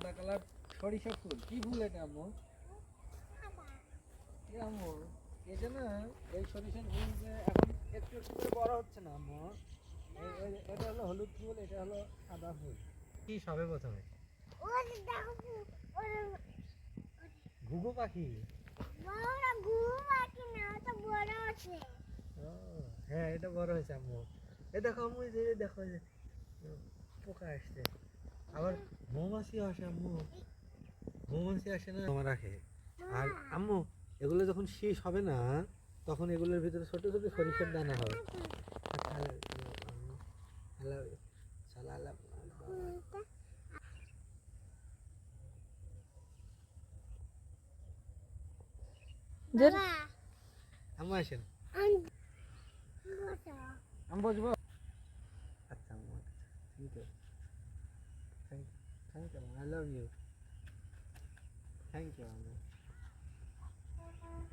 সাদা কালার সরিষা ফুল। কি ফুল এটা আম্মু? আম্মু এটা না, এই সরিষার ফুল যে এখন একটু একটু করে বড় হচ্ছে না আম্মু। এটা হলো হলুদ ফুল, এটা হলো সাদা ফুল। কি সবে প্রথমে ঘুঘু পাখি। হ্যাঁ এটা বড় হয়েছে আম্মু। এ দেখো আম্মু, এই যে দেখো, এই যে পোকা আসছে। আবার মৌমাছি আসে আম্মু, মৌমাছি আসে না তোমার রাখে। আর আম্মু এগুলো যখন শেষ হবে না, তখন এগুলোর ভিতরে ছোট ছোট সরিষার দানা হবে। আম্মু আসেন, আমি বসবো। আচ্ছা আম্মু, thank you, thank you, I love you, thank you আম্মু।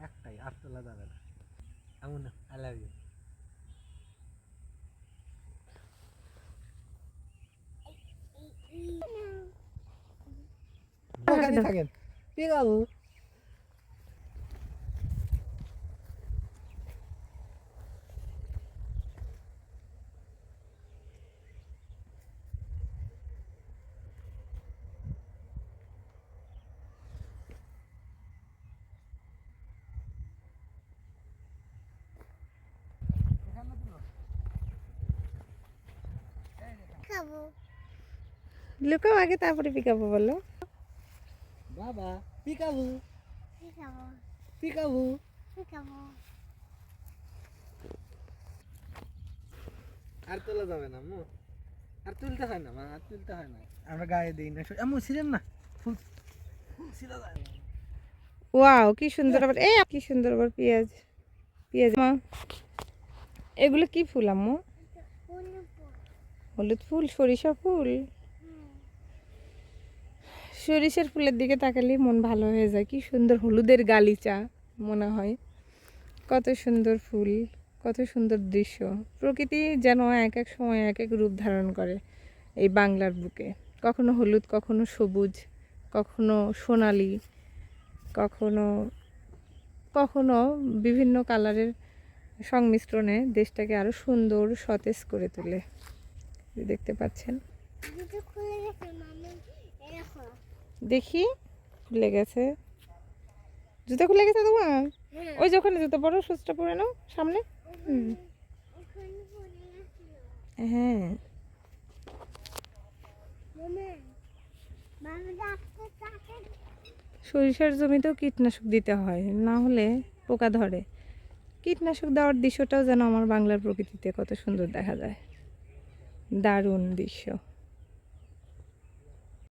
একটাই আর তোলা যাবে না আম্মু, না আই লাভ ইউ। থাকেন ঠিক আছে। লুকাও আগে, তারপরে পিকাবো বলো। বাবা পিকাবু, পিকাবু। আর তোলা যাবে না আম্মু, আর তুলতে হয় না মা, আর তুলতে হয় না। আমরা গায়ে দিই না আম্মু, ছিলেন না ফুল, ফুল ছিলা যায় না। ওয়াও কি সুন্দর, আবার এই কি সুন্দর আবার পেঁয়াজ, পেঁয়াজ মা। এগুলো কি ফুল আম্মু? হলুদ ফুল, সরিষা ফুল। সরিষার ফুলের দিকে তাকালে মন ভালো হয়ে যায়। কি সুন্দর হলুদের গালিচা মনে হয়। কত সুন্দর ফুল, কত সুন্দর দৃশ্য। প্রকৃতি যেন এক এক সময় এক এক রূপ ধারণ করে এই বাংলার বুকে। কখনো হলুদ, কখনো সবুজ, কখনো সোনালি, কখনো কখনো বিভিন্ন কালারের সংমিশ্রণে দেশটাকে আরো সুন্দর সতেজ করে তোলে। দেখতে পাচ্ছেন, দেখি খুলে গেছে, জুতো খুলে গেছে তোমার। ওই যে ওখানে জুতো পরো, সুচটা পরে নাও সামনে। হ্যাঁ সরিষার জমিতেও কীটনাশক দিতে হয়, না হলে পোকা ধরে। কীটনাশক দেওয়ার দৃশ্যটাও যেন আমার বাংলার প্রকৃতিতে কত সুন্দর দেখা যায়। দারুণ দৃশ্য।